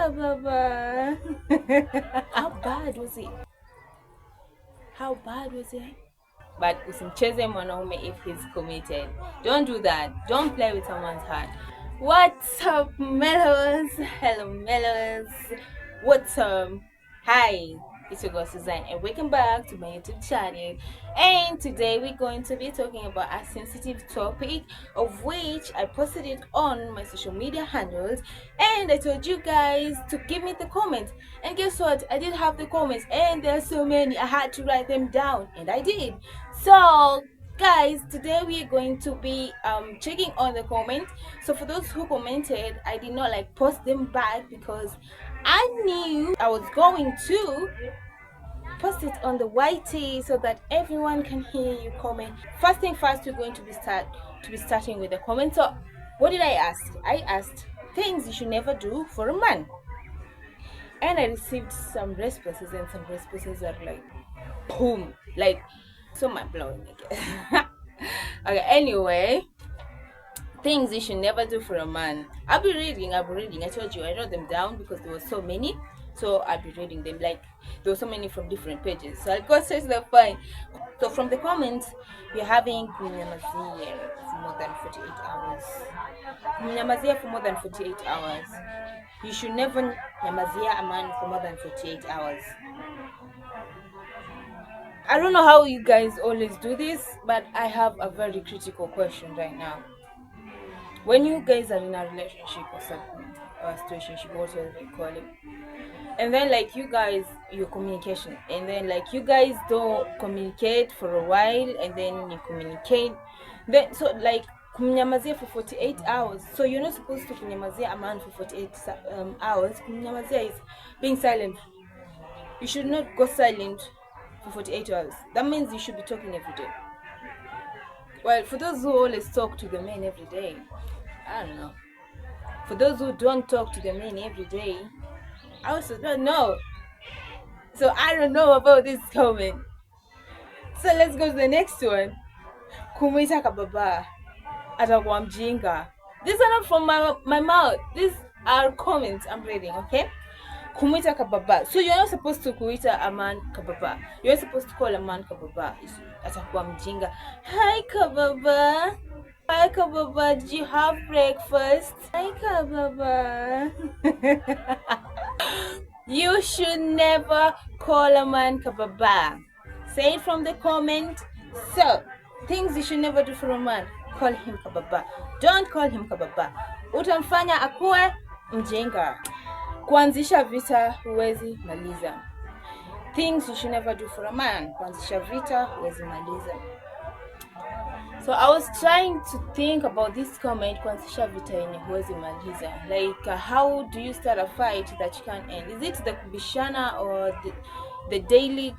Kababa. How bad was it? How bad was it? But usimcheze mwanaume if he's committed. Don't do that. Don't play with someone's heart. What's up, mellows? Hello, mellows. What's up? Hi, it's your girl Suzanne, and welcome back to my YouTube channel. And today we're going to be talking about a sensitive topic, of which I posted it on my social media handles, and I told you guys to give me the comments. And guess what? I did have the comments, and there are so many. I had to write them down, and I did. So guys, today we are going to be checking on the comments. So for those who commented, I did not post them back because I knew I was going to post it on the YT so that everyone can hear you comment. First thing first, we're going to be starting with the comments. So what did I ask? I asked things you should never do for a man, and I received some responses, and some responses are like boom, like so mind blowing, I guess. Okay, anyway, things you should never do for a man. I'll be reading. I told you I wrote them down because there were so many, so I'll be reading them. Like there were so many from different pages, so I'll go straight to the point. So from the comments, we're having kunyamazia for more than 48 hours. Kunyamazia for more than 48 hours. You should never nyamazia a man for more than 48 hours. I don't know how you guys always do this, but I have a very critical question right now. When you guys are in a relationship or something, or a situationship, whatever you call it, and then your communication, and then you guys don't communicate for a while, and then you communicate, then so kumnyamazia for 48 hours. So you're not supposed to kumnyamazia a man for 48 hours. Kumnyamazia is being silent. You should not go silent for 48 hours. That means you should be talking every day. Well, for those who always talk to the men every day, I don't know. For those who don't talk to the men every day, I also don't know. So I don't know about this comment. So let's go to the next one. Kumwita kababa atakuwa mjinga. These are not from my mouth. These are comments I'm reading, okay? Kumwita kababa. So you're not supposed to kuita a man kababa. You're supposed to call a man kababa. Atakuwa mjinga. Hi kababa. Hi kababa. Did you have breakfast? Hi kababa. You should never call a man kababa. Say it from the comment. So things you should never do for a man. Call him kababa. Don't call him kababa. Utamfanya akuwe mjinga. Kuanzisha vita huwezi maliza. Things you should never do for a man. Kuanzisha vita huwezi maliza. So I was trying to think about this comment, kuanzisha vita yenye huwezi maliza. How do you start a fight that you can't end? Is it the kubishana or the daily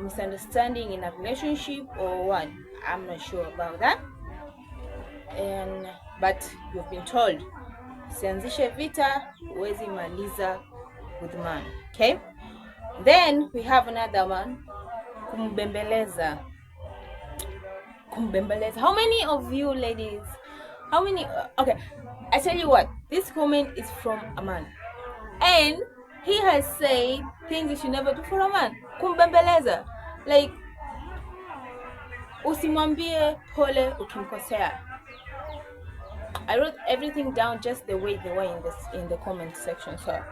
misunderstanding in a relationship, or what? I'm not sure about that. But you've been told, sianzishe vita huwezi maliza with man. Okay? Then we have another one, kumbembeleza. Kumbembeleza. How many of you ladies, okay, I tell you what, this comment is from a man, and he has said things you should never do for a man. Kumbembeleza, usimwambie pole ukimkosea. I wrote everything down just the way they were in the comment section. So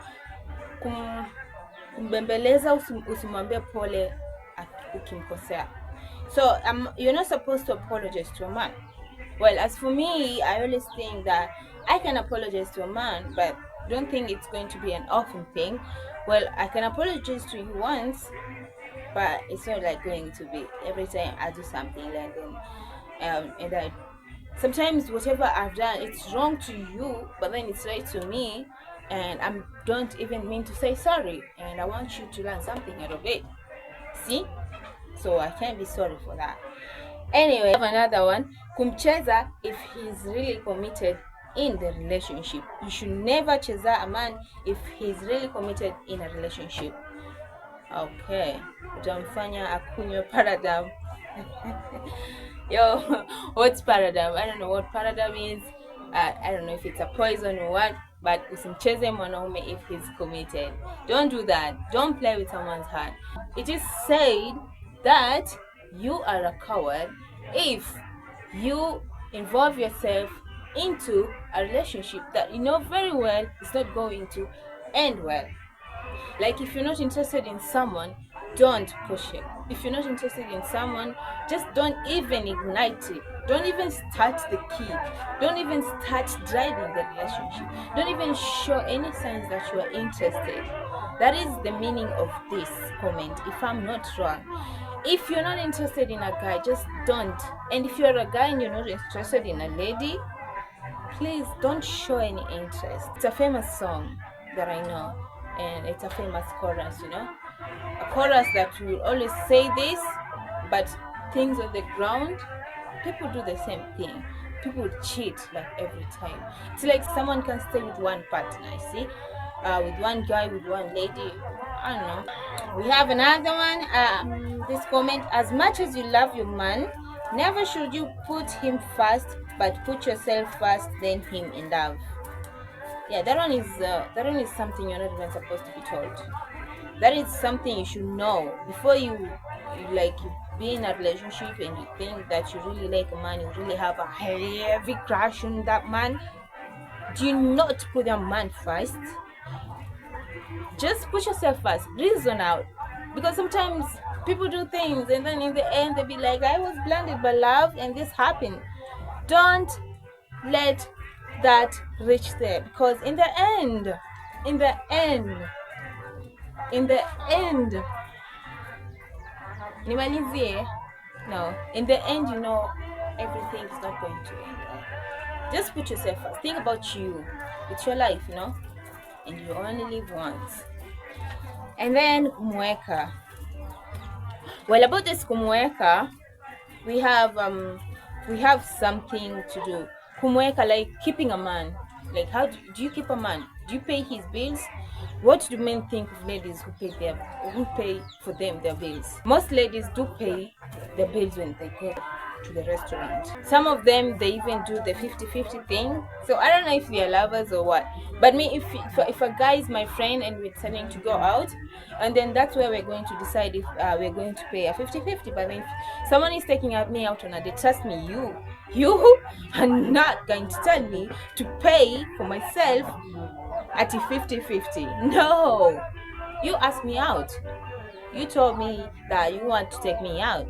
kumbembeleza, usimwambie pole ukimkosea. So you're not supposed to apologize to a man. Well, as for me, I always think that I can apologize to a man, but don't think it's going to be an often thing. Well, I can apologize to you once, but it's not going to be every time I do something, and then sometimes whatever I've done, it's wrong to you, but then it's right to me, and I don't even mean to say sorry, and I want you to learn something out of it. See? So I can't be sorry for that. Anyway, I have another one. Kumcheza if he's really committed in the relationship. You should never cheza a man if he's really committed in a relationship. Okay. Utamfanya akunywe paradam. Yo, what's paradam? I don't know what paradam is. I don't know if it's a poison or what, but usimcheze mwanaume if he's committed. Don't do that. Don't play with someone's heart. It is said that you are a coward if you involve yourself into a relationship that you know very well is not going to end well. Like, if you're not interested in someone, don't push it. If you're not interested in someone, just don't even ignite it. Don't even start the key. Don't even start driving the relationship. Don't even show any signs that you are interested. That is the meaning of this comment, if I'm not wrong. If you're not interested in a guy, just don't. And if you're a guy and you're not interested in a lady, please don't show any interest. It's a famous song that I know, and it's a famous chorus, you know, a chorus that will always say this, but things on the ground, people do the same thing. People cheat like every time. It's like someone can stay with one partner, see, with one guy, with one lady. I don't know. We have another one. This comment: as much as you love your man, never should you put him first, but put yourself first, then him in love. Yeah, that one is something you're not even supposed to be told. That is something you should know before you be in a relationship and you think that you really like a man, you really have a heavy crush on that man. Do not put your man first. Just put yourself first. Reason out, because sometimes people do things and then in the end they be like, I was blinded by love and this happened. Don't let that reach there, because in the end, nimalizie, no, in the end, you know, everything is not going to end well. Just put yourself first. Think about you. It's your life, you know, and you only live once. And then kumweka. Well, about this kumweka, we have something to do. Kumweka, like keeping a man. Like, how do you keep a man? Do you pay his bills? What do men think of ladies who pay for them their bills? Most ladies do pay their bills when they go to the restaurant. Some of them, they even do the 50-50 thing. So I don't know if they are lovers or what. But me, if a guy is my friend and we're deciding to go out, and then that's where we're going to decide if we're going to pay a 50-50. But if someone is taking me out on a date, trust me, you are not going to tell me to pay for myself at a 50-50. No, you asked me out. You told me that you want to take me out.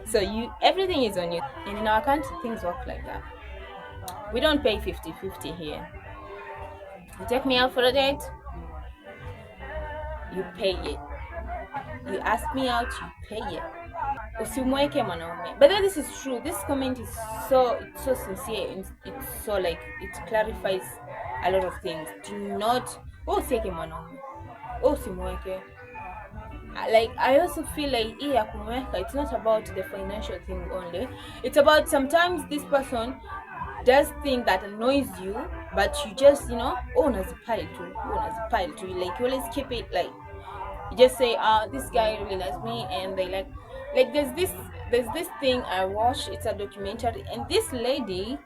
So everything is on you. And in our country, things work like that. We don't pay 50-50 here. You take me out for a date, you pay it. You ask me out, you pay it. Usimweke mwanaume. But then this is true. This comment is so sincere. It's so like, it clarifies a lot of things. Do not usiweke mwanaume. Usimweke. Like, I also feel like it's not about the financial thing only. It's about sometimes this person does things that annoys you, but you just, you know, nazipile to. Like, you always keep it, like, you just say, this guy really likes me, and they like there's this thing I watched. It's a documentary, and this lady,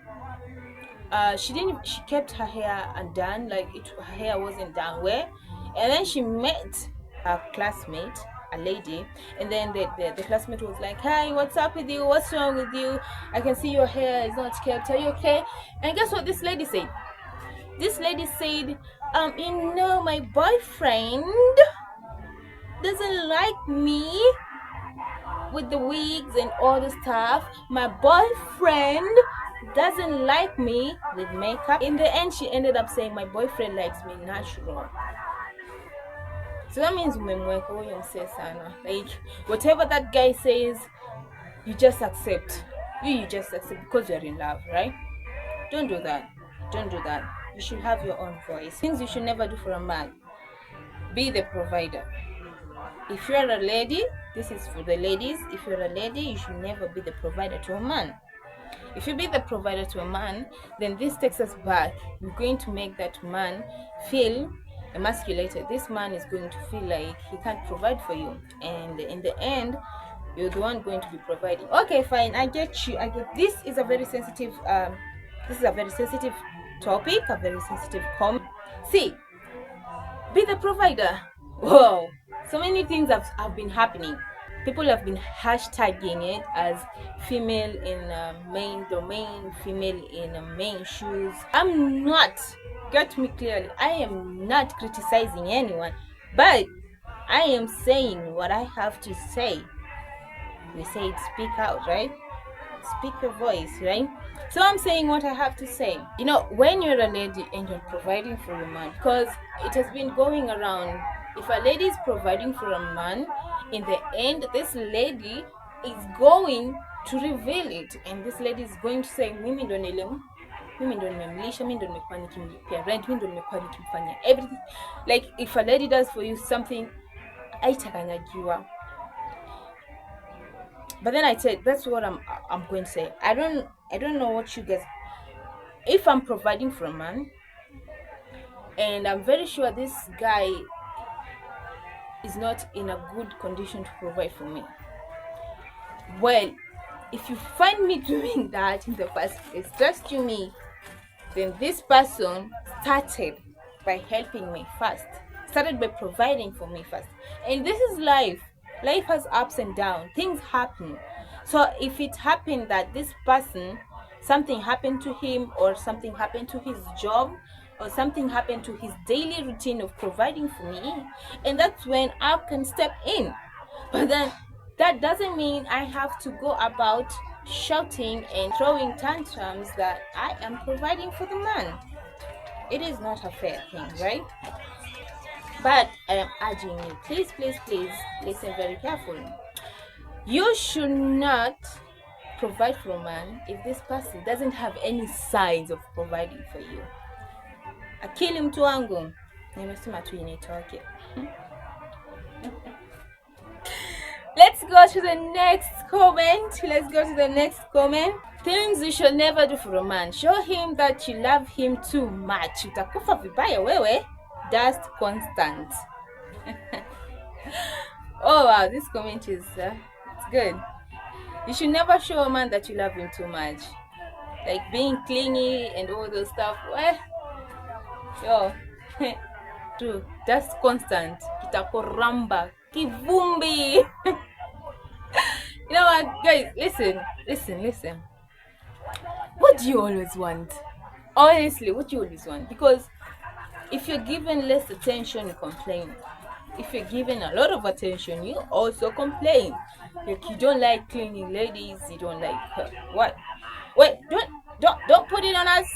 she kept her hair undone, like her hair wasn't done well, and then she met a classmate, a lady, and then the classmate was like, hi, what's up with you, what's wrong with you, I can see your hair is not kept, are you okay? And guess what this lady said? This lady said, you know, my boyfriend doesn't like me with the wigs and all the stuff. My boyfriend doesn't like me with makeup. In the end, she ended up saying, my boyfriend likes me natural. So that means like, whatever that guy says, you just accept. You just accept because you're in love, right? Don't do that. You should have your own voice. Things you should never do for a man. Be the provider. If you're a lady, this is for the ladies. If you're a lady, you should never be the provider to a man. If you be the provider to a man, then this takes us back. You're going to make that man feel emasculated. This man is going to feel like he can't provide for you, and in the end, you're the one going to be providing. Okay, fine, I get you. This is a very sensitive topic, a very sensitive comment. See, be the provider. Whoa, so many things have been happening. People have been hashtagging it as female in a main domain, female in a main shoes. I'm not, get me clearly, I am not criticizing anyone, but I am saying what I have to say. We say it, speak out, right? Speak your voice, right? So I'm saying what I have to say. You know, when you're a lady and you're providing for a man, because it has been going around, if a lady is providing for a man, in the end, this lady is going to reveal it, and this lady is going to say, mimi ndo nimemlisha, mimi ndo nimekuwa nikimlipia rent, mimi ndo nimekuwa nikimfanyia everything. Like, if a lady does for you something, aitakanyagiwa. But then I said, that's what I'm going to say. I don't know what you guys. If I'm providing for a man, and I'm very sure this guy is not in a good condition to provide for me, well, if you find me doing that in the first place, trust you me, then this person started by helping me first, started by providing for me first. And this is life. Life has ups and downs. Things happen. So if it happened that this person, something happened to him, or something happened to his job, or something happened to his daily routine of providing for me, and that's when I can step in. But then that doesn't mean I have to go about shouting and throwing tantrums that I am providing for the man. It is not a fair thing, right? But I am urging you, please listen very carefully. You should not provide for a man if this person doesn't have any signs of providing for you. Akili mtu wangu, nimesema tu initoke. Let's go to the next comment. Things you should never do for a man. Show him that you love him too much. Utakufa vibaya wewe. Just constant. Oh wow, this comment is it's good. You should never show a man that you love him too much, like being clingy and all those stuff. Well, yo, true. Just constant. Kitakoramba, kivumbi. You know what, guys? Listen. What do you always want? Honestly, what do you always want? Because if you're given less attention, you complain. If you're given a lot of attention, you also complain. Like, you don't like cleaning ladies, you don't like what? Wait, don't put it on us,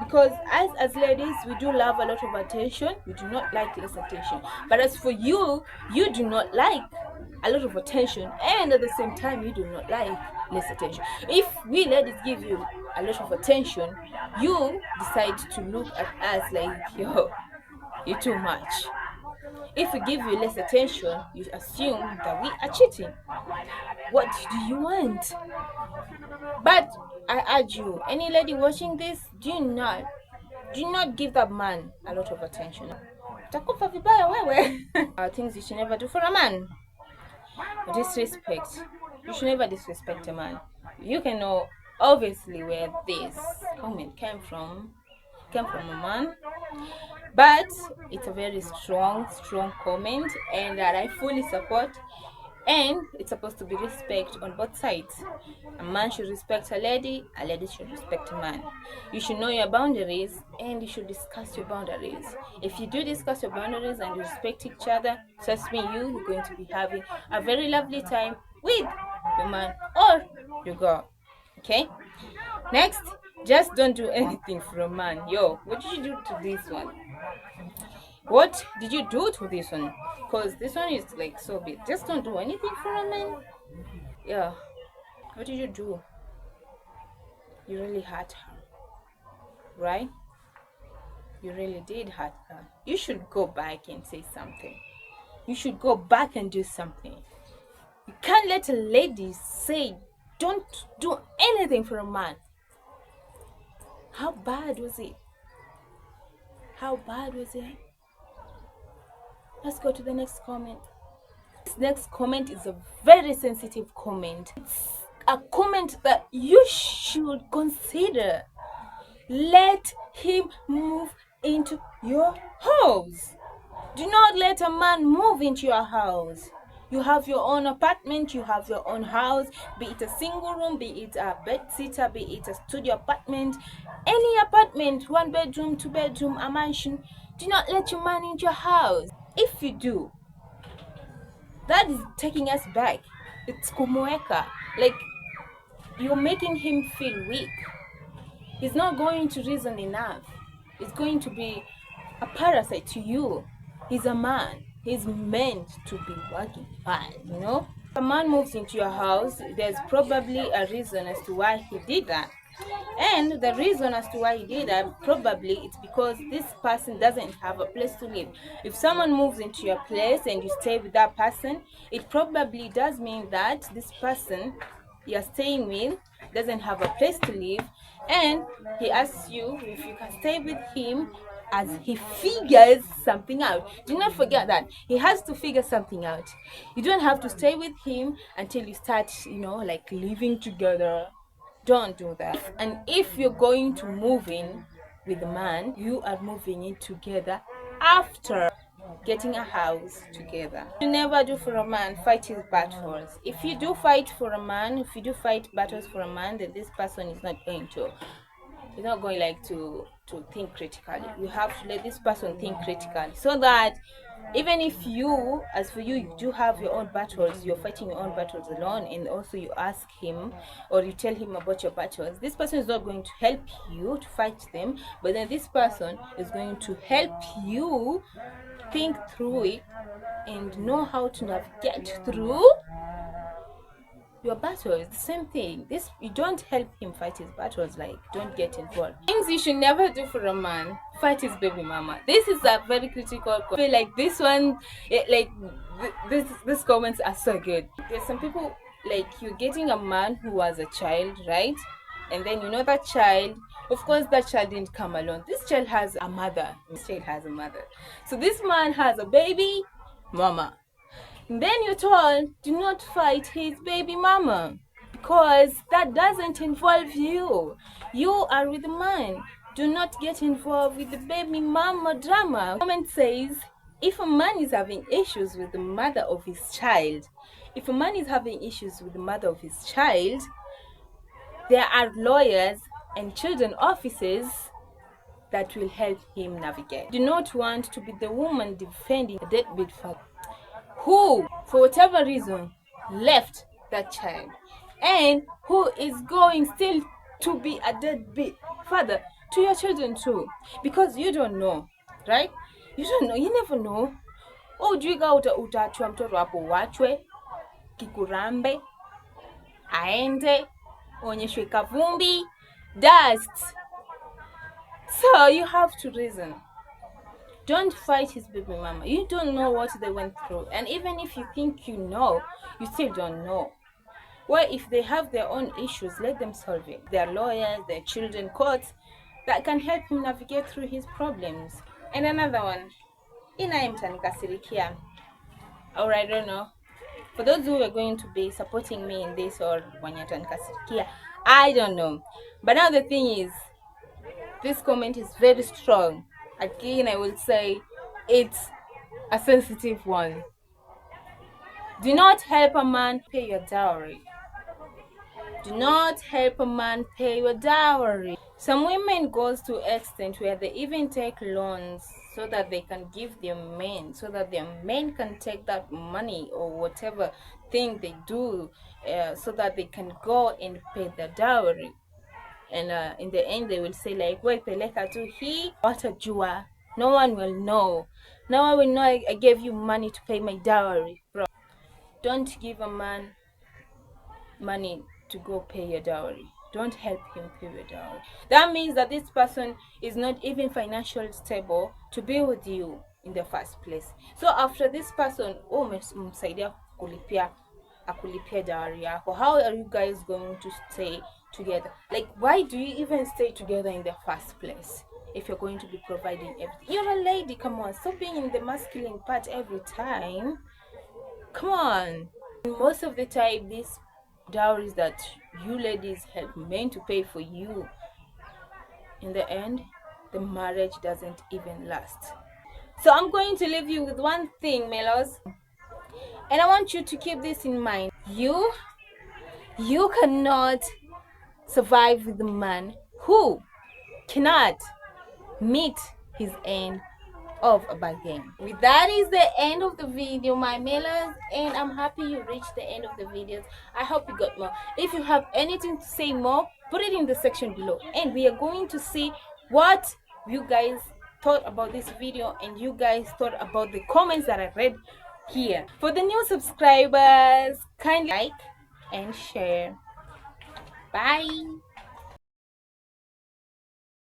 because as ladies, we do love a lot of attention. We do not like less attention. But as for you, you do not like a lot of attention, and at the same time, you do not like less attention. If we ladies give you a lot of attention, you decide to look at us like, yo, you're too much. If we give you less attention, you assume that we are cheating. What do you want? But I urge you, any lady watching this, do not give that man a lot of attention. Utakufa vibaya wewe. Things you should never do for a man. Disrespect. You should never disrespect a man. You can know obviously where this comment came from a man, but it's a very strong comment, and that I fully support. And it's supposed to be respect on both sides. A man should respect a lady should respect a man. You should know your boundaries, and you should discuss your boundaries. If you do discuss your boundaries and you respect each other, trust me, you're going to be having a very lovely time with your man or your girl. Okay? Next, just don't do anything for a man. Yo, what did you do to this one? What did you do to this one? Because this one is like so big. Just don't do anything for a man. Yeah. What did you do? You really hurt her. Right? You really did hurt her. You should go back and say something. You should go back and do something. You can't let a lady say, don't do anything for a man. How bad was it? Let's go to the next comment. This next comment is a very sensitive comment. It's a comment that you should consider. let him move into your house. Do not let a man move into your house. You have your own apartment, you have your own house, be it a single room, be it a bed sitter, be it a studio apartment, any apartment, 1 bedroom, 2 bedroom, a mansion. Do not let your man into your house. If you do, that is taking us back. It's kumuweka. Like, you're making him feel weak. He's not going to reason enough. He's going to be a parasite to you. He's a man. He's meant to be working hard, you know? If a man moves into your house, there's probably a reason as to why he did that. And the reason as to why he did that, probably it's because this person doesn't have a place to live. If someone moves into your place and you stay with that person, it probably does mean that this person you're staying with doesn't have a place to live, and he asks you if you can stay with him as he figures something out. Do not forget that he has to figure something out. You don't have to stay with him until you start, like living together. Don't do that. And if you're going to move in with a man, you are moving in together after getting a house together. You never do for a man fight his battles. If you do fight for a man, if you do fight battles for a man, then this person is not going to think critically. You have to let this person think critically, so that even if as for you do have your own battles, you're fighting your own battles alone, and also you ask him or you tell him about your battles, this person is not going to help you to fight them, but then this person is going to help you think through it and know how to navigate through your battles. The same thing. This, you don't help him fight his battles. Like, don't get involved. Things you should never do for a man: fight his baby mama. This is a very critical. I feel like this one, these comments are so good. There's some people, like, you're getting a man who was a child, right? And then that child, of course, that child didn't come alone. This child has a mother. So this man has a baby mama. And then you're told, do not fight his baby mama, because that doesn't involve you. You are with the man. Do not get involved with the baby mama drama. The comment says, if a man is having issues with the mother of his child, there are lawyers and children officers that will help him navigate. Do not want to be the woman defending a deadbeat father who, for whatever reason, left that child, and who is going still to be a deadbeat father to your children too, because you don't know, right? You never know. Ujuiga utaachwa mtoto hapo, wachwe kikurambe, aende onyeshwe kavumbi, dust. So you have to reason. Don't fight his baby mama. You don't know what they went through. And even if you think you know, you still don't know. Well, if they have their own issues, let them solve it. There are lawyers, there are children courts that can help him navigate through his problems. And another one, inaimtanikasirikia. Or I don't know. For those who are going to be supporting me in this, or wanyatanikasirikia, I don't know. But now the thing is, this comment is very strong. Again, I will say it's a sensitive one. Do not help a man pay your dowry. Do not help a man pay your dowry. Some women goes to extent where they even take loans so that they can give their men, so that their men can take that money or whatever thing they do, so that they can go and pay the dowry. And in the end, they will say, like, wait, peleka tu hii, watajua. No one will know. No one will know I gave you money to pay my dowry. Bro, don't give a man money to go pay your dowry. Don't help him pay your dowry. That means that this person is not even financially stable to be with you in the first place. So after this person, umemsaidia akulipia dowry yako, how are you guys going to stay together? Like, why do you even stay together in the first place if you're going to be providing everything? You're a lady, come on, stop being in the masculine part every time. Come on. Most of the time, these dowries that you ladies have men to pay for you in the end, the marriage doesn't even last. So I'm going to leave you with one thing, Melos, and I want you to keep this in mind. You cannot survive with a man who cannot meet his end of a bargain. With that is the end of the video, my mailers, and I'm happy you reached the end of the videos. I hope you got more. If you have anything to say more, put it in the section below, and we are going to see what you guys thought about this video and you guys thought about the comments that I read here. For the new subscribers, kindly like and share. Bye.